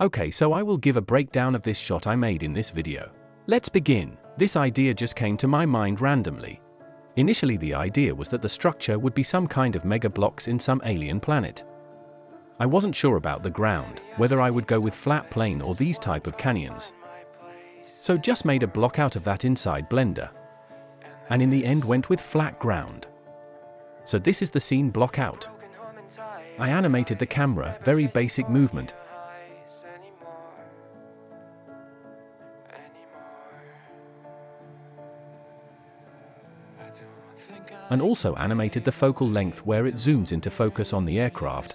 Okay, so I will give a breakdown of this shot I made in this video. Let's begin. This idea just came to my mind randomly. Initially the idea was that the structure would be some kind of mega blocks in some alien planet. I wasn't sure about the ground, whether I would go with flat plane or these type of canyons. So just made a block out of that inside Blender. And in the end went with flat ground. So this is the scene block out. I animated the camera, very basic movement. And also animated the focal length where it zooms into focus on the aircraft.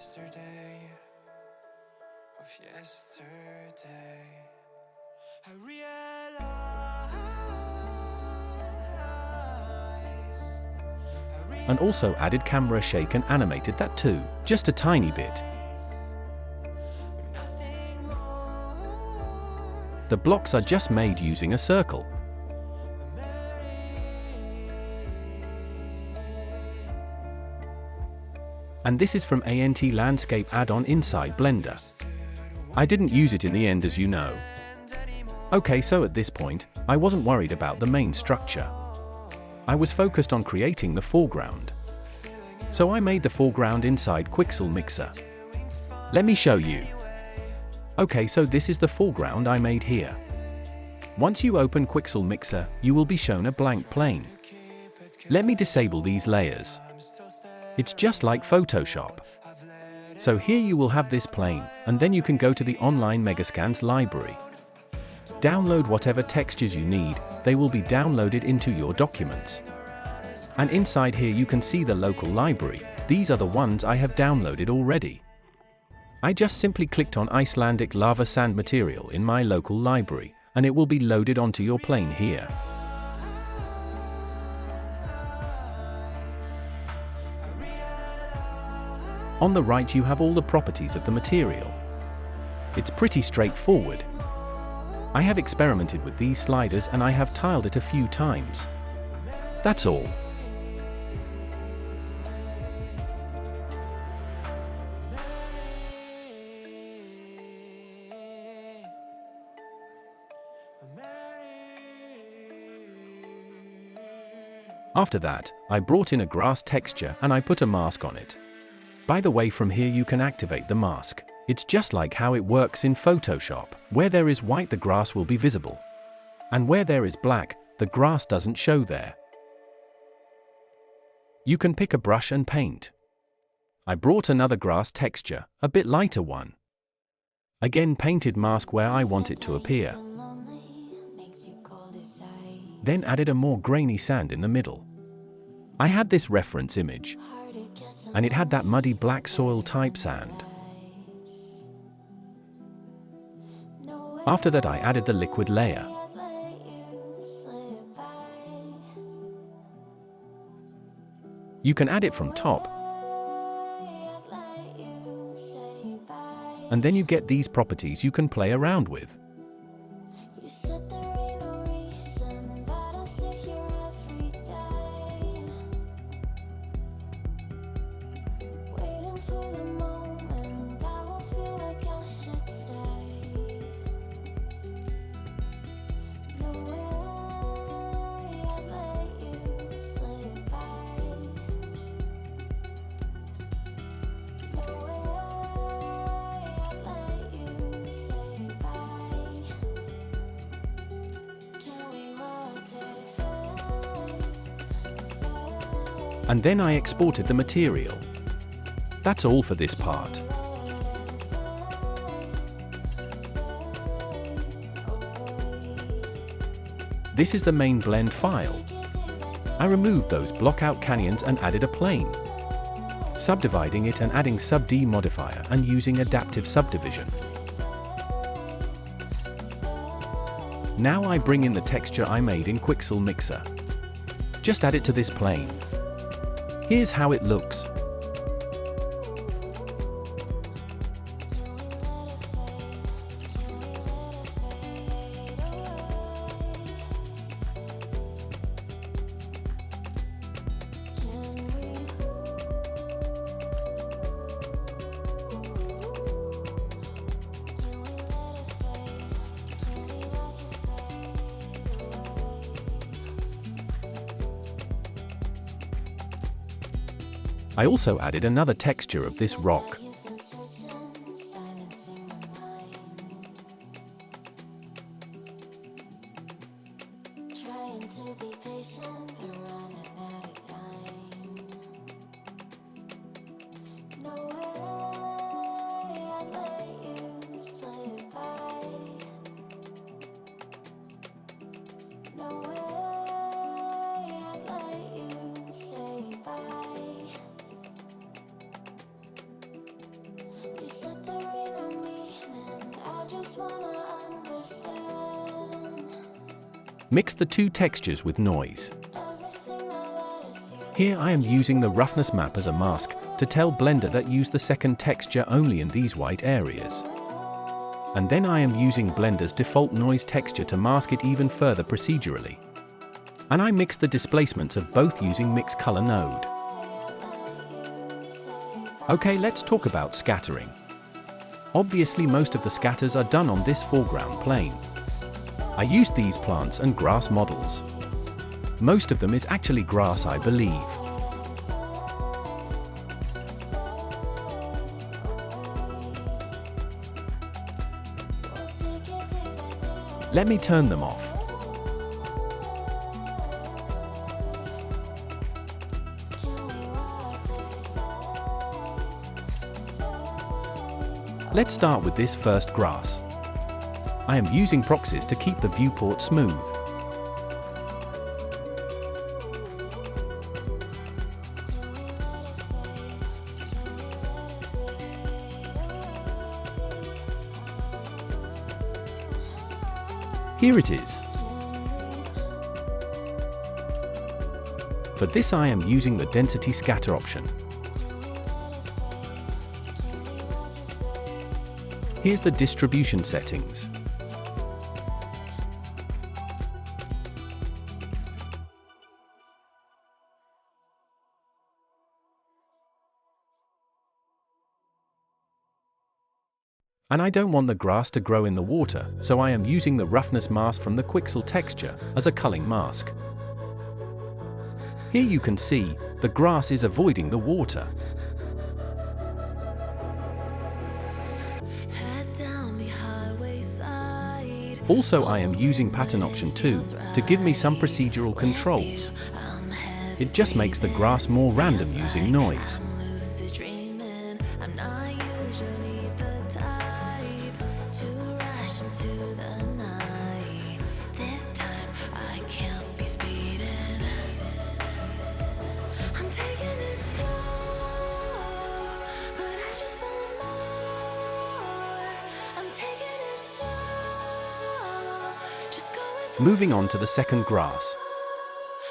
And also added camera shake and animated that too, just a tiny bit. The blocks are just made using a circle. And this is from ANT Landscape add-on inside Blender. I didn't use it in the end, as you know. Okay, so at this point, I wasn't worried about the main structure. I was focused on creating the foreground. So I made the foreground inside Quixel Mixer. Let me show you. Okay, so this is the foreground I made here. Once you open Quixel Mixer, you will be shown a blank plane. Let me disable these layers. It's just like Photoshop. So here you will have this plane, and then you can go to the online Megascans library. Download whatever textures you need, they will be downloaded into your documents. And inside here you can see the local library. These are the ones I have downloaded already. I just simply clicked on Icelandic lava sand material in my local library, and it will be loaded onto your plane here. On the right you have all the properties of the material. It's pretty straightforward. I have experimented with these sliders and I have tiled it a few times. That's all. After that, I brought in a grass texture and I put a mask on it. By the way, from here you can activate the mask. It's just like how it works in Photoshop. Where there is white, the grass will be visible. And where there is black, the grass doesn't show there. You can pick a brush and paint. I brought another grass texture, a bit lighter one. Again painted mask where I want it to appear. Then added a more grainy sand in the middle. I had this reference image. And it had that muddy black soil type sand. After that I added the liquid layer. You can add it from top. And then you get these properties you can play around with. And then I exported the material. That's all for this part. This is the main blend file. I removed those block-out canyons and added a plane. Subdividing it and adding sub-D modifier and using adaptive subdivision. Now I bring in the texture I made in Quixel Mixer. Just add it to this plane. Here's how it looks. I also added another texture of this rock. Mix the two textures with noise. Here I am using the roughness map as a mask to tell Blender that use the second texture only in these white areas. And then I am using Blender's default noise texture to mask it even further procedurally. And I mix the displacements of both using Mix Color node. Okay, let's talk about scattering. Obviously most of the scatters are done on this foreground plane. I used these plants and grass models. Most of them is actually grass, I believe. Let me turn them off. Let's start with this first grass. I am using proxies to keep the viewport smooth. Here it is. For this I am using the density scatter option. Here's the distribution settings. And I don't want the grass to grow in the water, so I am using the roughness mask from the Quixel texture as a culling mask. Here you can see, the grass is avoiding the water. Also I am using pattern option 2 to give me some procedural controls. It just makes the grass more random using noise. Moving on to the second grass.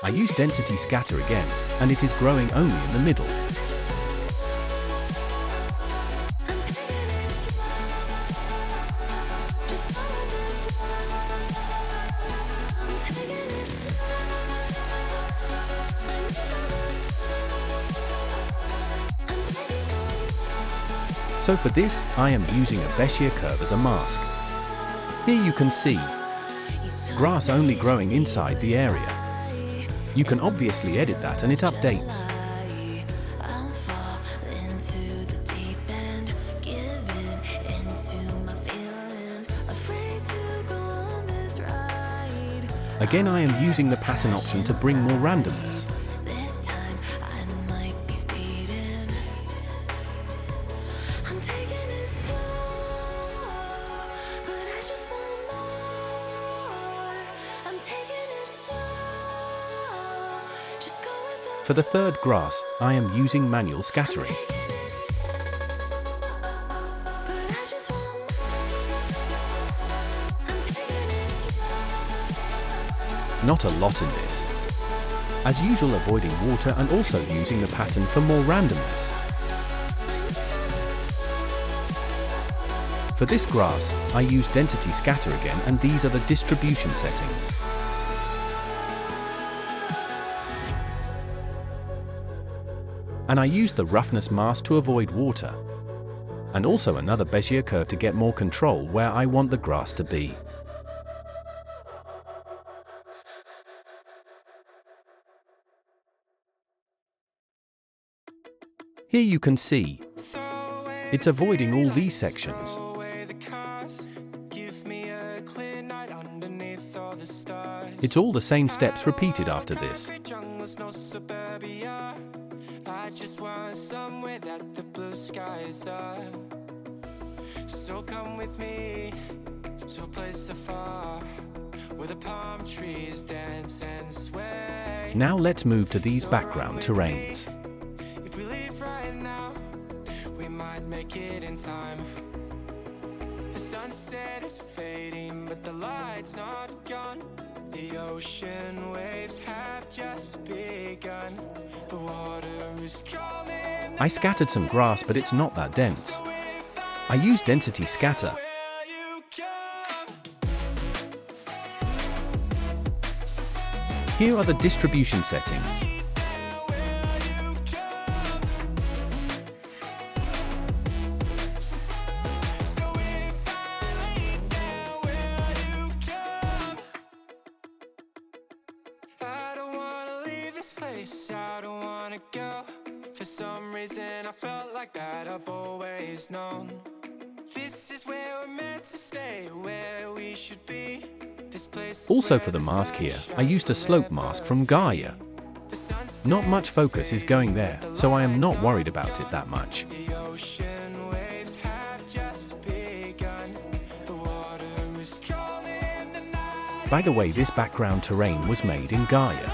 I use density scatter again, and it is growing only in the middle. So for this, I am using a Bezier curve as a mask. Here you can see grass only growing inside the area. You can obviously edit that and it updates. Again, I am using the pattern option to bring more randomness. For the third grass, I am using manual scattering. Not a lot in this. As usual, avoiding water and also using the pattern for more randomness. For this grass, I use density scatter again, and these are the distribution settings. And I use the roughness mask to avoid water. And also another Bezier curve to get more control where I want the grass to be. Here you can see, it's avoiding all these sections. It's all the same steps repeated after this. I just want somewhere that the blue skies are. So come with me to a place afar where the palm trees dance and sway. Now let's move to these background terrains. If we leave right now, we might make it in time. The sunset is fading, but the light's not gone. The ocean waves have just begun. The water is calling. I scattered some grass, but it's not that dense. I used density scatter. Here are the distribution settings. I don't wanna go. For some reason I felt like that I've always known. This is where we're meant to stay, where we should be. This place. Also for the mask here, I used a slope mask from Gaea. Not much focus is going there, so I am not worried about it that much. The ocean waves have just begun. The water is calling the night. By the way, this background terrain was made in Gaea.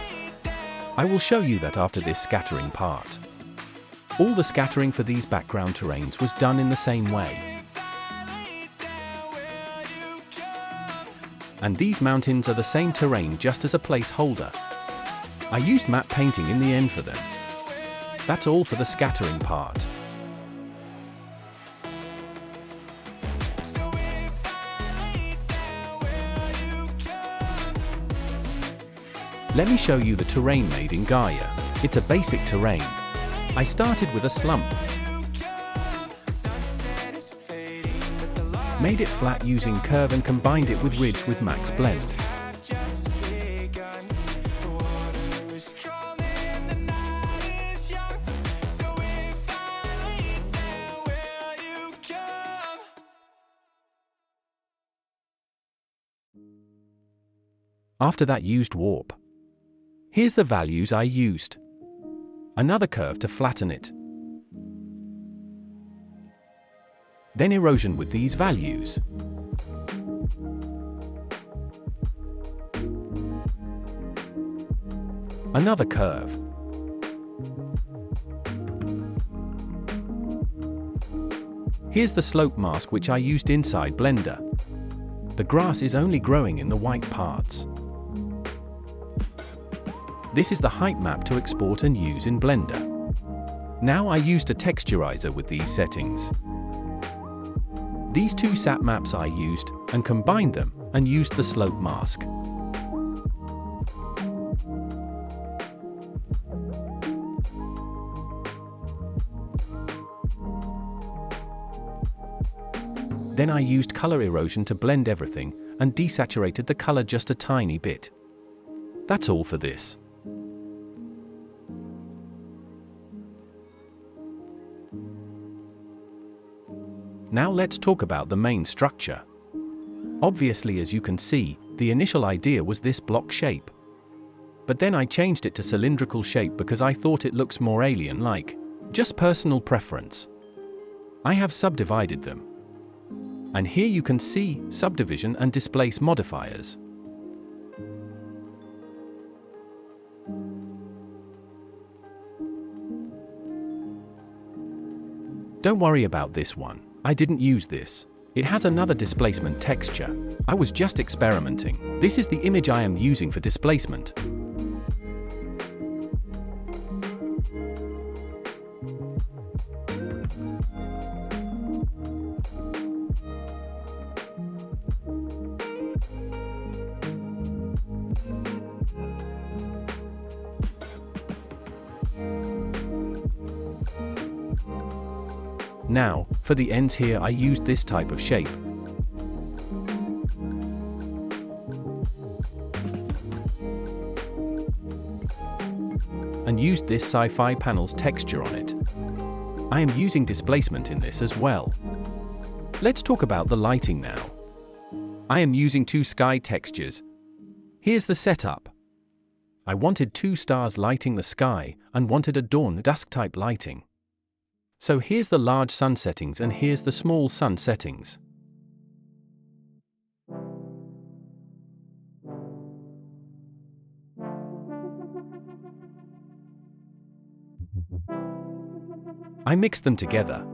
I will show you that after this scattering part. All the scattering for these background terrains was done in the same way. And these mountains are the same terrain, just as a placeholder. I used matte painting in the end for them. That's all for the scattering part. Let me show you the terrain made in Gaea. It's a basic terrain. I started with a slump. Made it flat using curve and combined it with ridge with max blend. After that, used warp. Here's the values I used. Another curve to flatten it. Then erosion with these values. Another curve. Here's the slope mask which I used inside Blender. The grass is only growing in the white parts. This is the height map to export and use in Blender. Now I used a texturizer with these settings. These two sap maps I used, and combined them, and used the slope mask. Then I used color erosion to blend everything, and desaturated the color just a tiny bit. That's all for this. Now let's talk about the main structure. Obviously, as you can see, the initial idea was this block shape. But then I changed it to cylindrical shape because I thought it looks more alien-like. Just personal preference. I have subdivided them. And here you can see subdivision and displace modifiers. Don't worry about this one. I didn't use this. It has another displacement texture. I was just experimenting. This is the image I am using for displacement. Now, for the ends here I used this type of shape. And used this sci-fi panels texture on it. I am using displacement in this as well. Let's talk about the lighting now. I am using two sky textures. Here's the setup. I wanted two stars lighting the sky and wanted a dawn-dusk type lighting. So here's the large sun settings and here's the small sun settings. I mixed them together.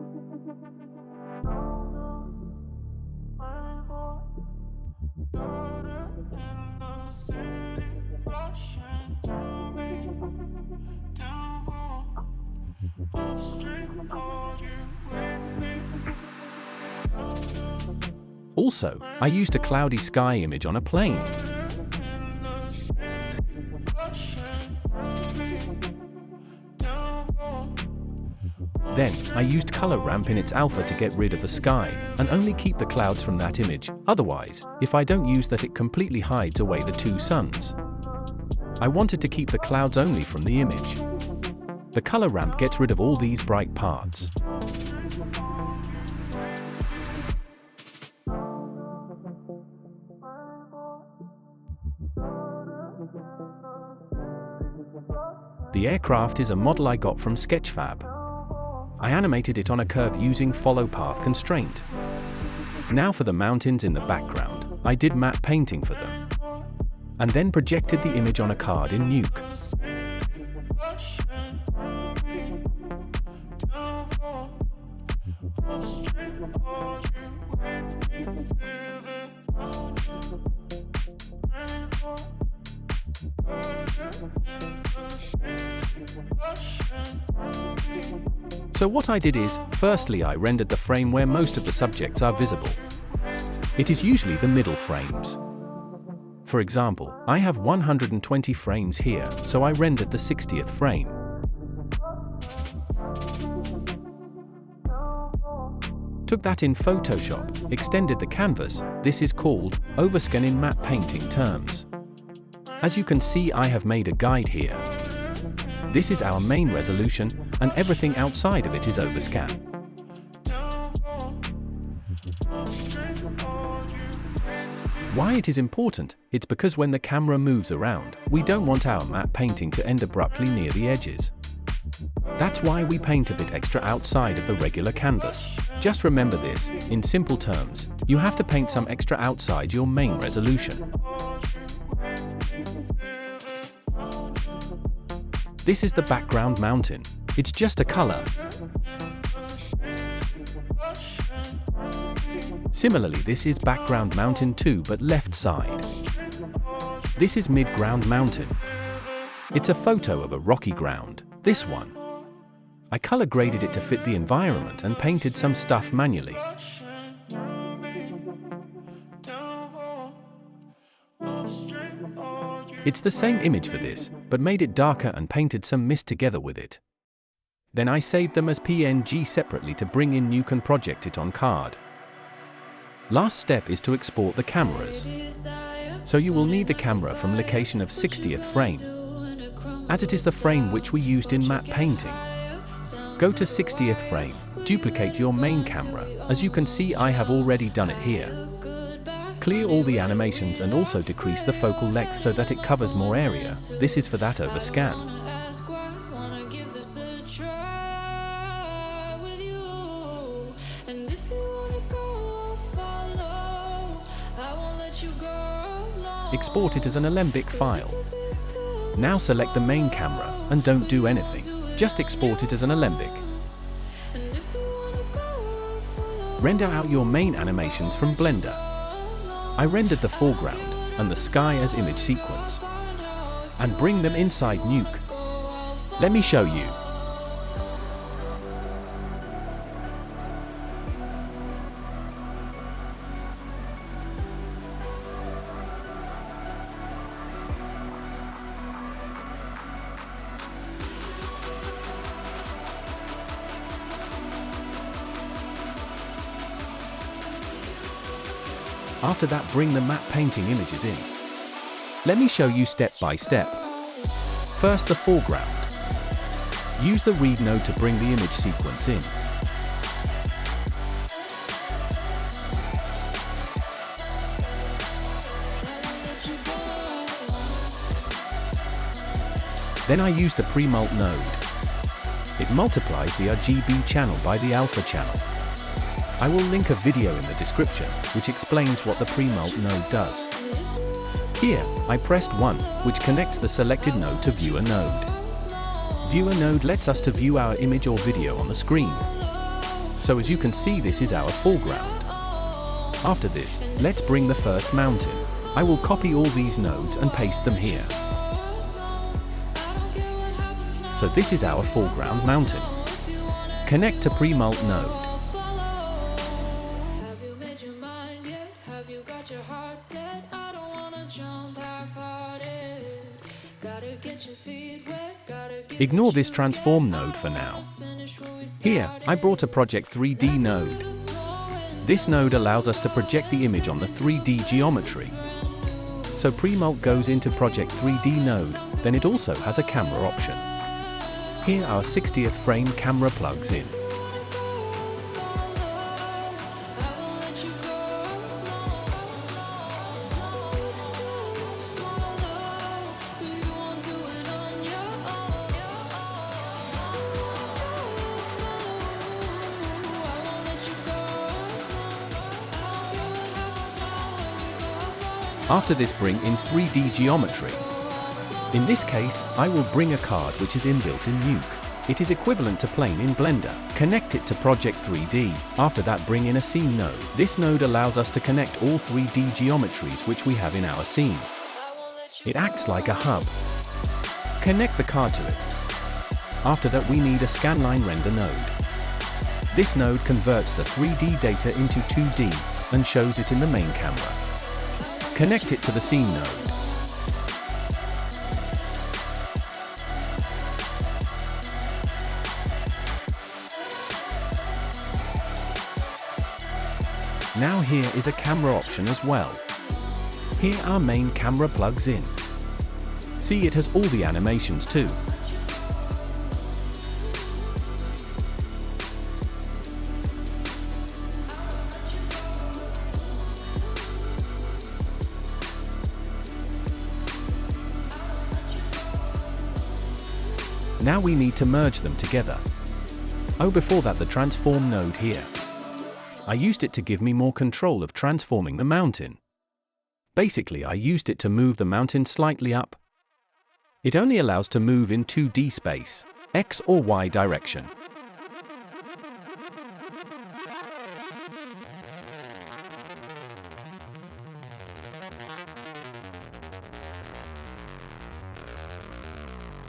Also, I used a cloudy sky image on a plane. Then, I used color ramp in its alpha to get rid of the sky, and only keep the clouds from that image. Otherwise, if I don't use that, it completely hides away the two suns. I wanted to keep the clouds only from the image. The color ramp gets rid of all these bright parts. The aircraft is a model I got from Sketchfab. I animated it on a curve using follow path constraint. Now for the mountains in the background, I did matte painting for them. And then projected the image on a card in Nuke. So what I did is, firstly I rendered the frame where most of the subjects are visible. It is usually the middle frames. For example, I have 120 frames here, so I rendered the 60th frame. Took that in Photoshop, extended the canvas. This is called overscan in matte painting terms. As you can see, I have made a guide here. This is our main resolution, and everything outside of it is overscan. Why it is important? It's because when the camera moves around, we don't want our matte painting to end abruptly near the edges. That's why we paint a bit extra outside of the regular canvas. Just remember this, in simple terms, you have to paint some extra outside your main resolution. This is the background mountain. It's just a color. Similarly, this is background mountain too, but left side. This is mid-ground mountain. It's a photo of a rocky ground, this one. I color graded it to fit the environment and painted some stuff manually. It's the same image for this, but made it darker and painted some mist together with it. Then I saved them as PNG separately to bring in Nuke and project it on card. Last step is to export the cameras. So you will need the camera from location of 60th frame, as it is the frame which we used in matte painting. Go to 60th frame, duplicate your main camera. As you can see, I have already done it here. Clear all the animations and also decrease the focal length so that it covers more area. This is for that overscan. Export it as an Alembic file. Now select the main camera and don't do anything. Just export it as an Alembic. Render out your main animations from Blender. I rendered the foreground and the sky as image sequence. And bring them inside Nuke. Let me show you. After that, bring the matte painting images in. Let me show you step by step. First, the foreground. Use the read node to bring the image sequence in. Then I used a pre-mult node. It multiplies the RGB channel by the alpha channel. I will link a video in the description, which explains what the pre-mult node does. Here, I pressed 1, which connects the selected node to viewer node. Viewer node lets us to view our image or video on the screen. So as you can see, this is our foreground. After this, let's bring the first mountain. I will copy all these nodes and paste them here. So this is our foreground mountain. Connect to pre-mult node. Ignore this transform node for now. Here, I brought a project 3D node. This node allows us to project the image on the 3D geometry. So pre-mult goes into project 3D node, then it also has a camera option. Here our 60th frame camera plugs in. After this, bring in 3D geometry. In this case, I will bring a card which is inbuilt in Nuke. It is equivalent to plane in Blender. Connect it to Project 3D. After that, bring in a scene node. This node allows us to connect all 3D geometries which we have in our scene. It acts like a hub. Connect the card to it. After that, we need a scanline render node. This node converts the 3D data into 2D and shows it in the main camera. Connect it to the scene node. Now here is a camera option as well. Here our main camera plugs in. See, it has all the animations too. Now we need to merge them together. Oh, before that, the transform node here. I used it to give me more control of transforming the mountain. Basically, I used it to move the mountain slightly up. It only allows to move in 2D space, X or Y direction.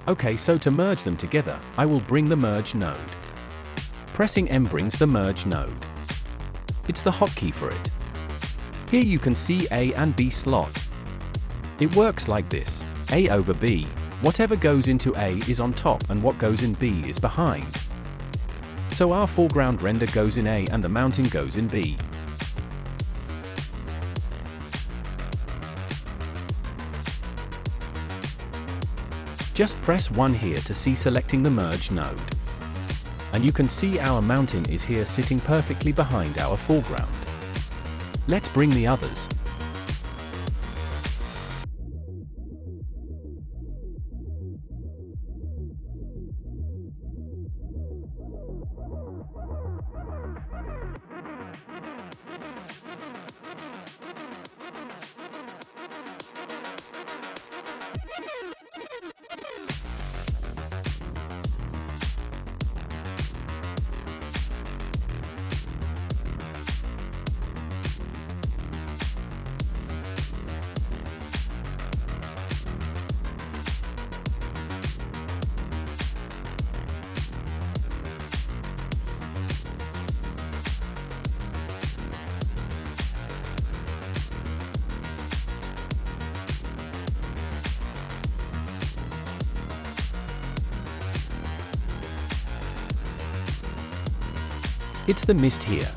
Okay, so to merge them together, I will bring the merge node. Pressing M brings the merge node. It's the hotkey for it. Here you can see A and B slot. It works like this: A over B. Whatever goes into A is on top and what goes in B is behind. So our foreground render goes in A and the mountain goes in B. Just press 1 here to see selecting the merge node. And you can see our mountain is here sitting perfectly behind our foreground. Let's bring the others. It's the mist here.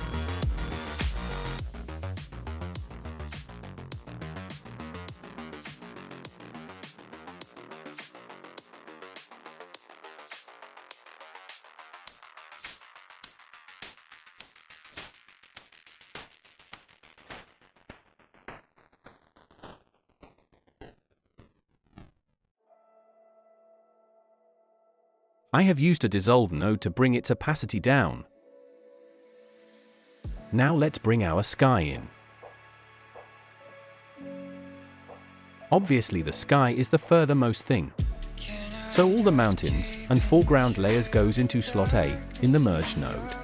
I have used a dissolve node to bring its opacity down. Now let's bring our sky in. Obviously the sky is the furthermost thing. So all the mountains and foreground layers goes into slot A in the merge node.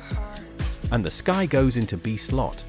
And the sky goes into B slot.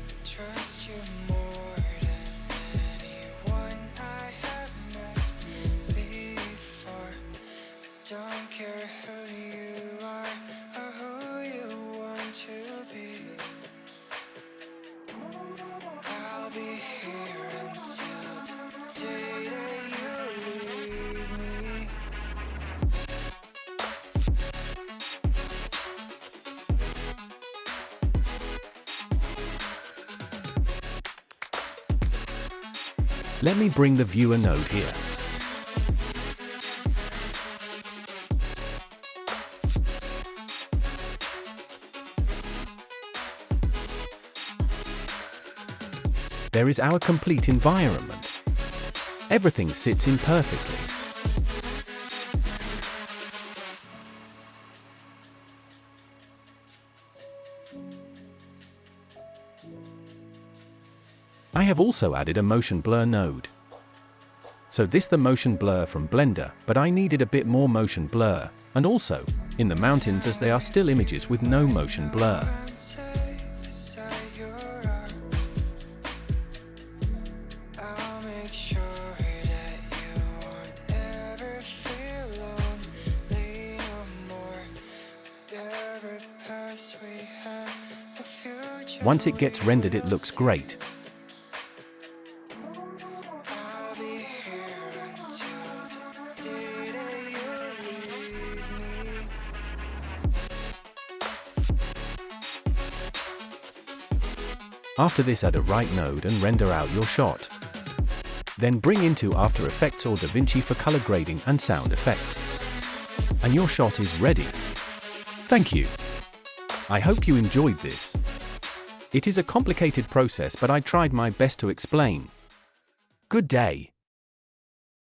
Let me bring the viewer node here. There is our complete environment. Everything sits in perfectly. I have also added a motion blur node. So this the motion blur from Blender, but I needed a bit more motion blur, and also, in the mountains as they are still images with no motion blur. Once it gets rendered it looks great. After this add a right node and render out your shot. Then bring into After Effects or DaVinci for color grading and sound effects. And your shot is ready. Thank you. I hope you enjoyed this. It is a complicated process but I tried my best to explain. Good day.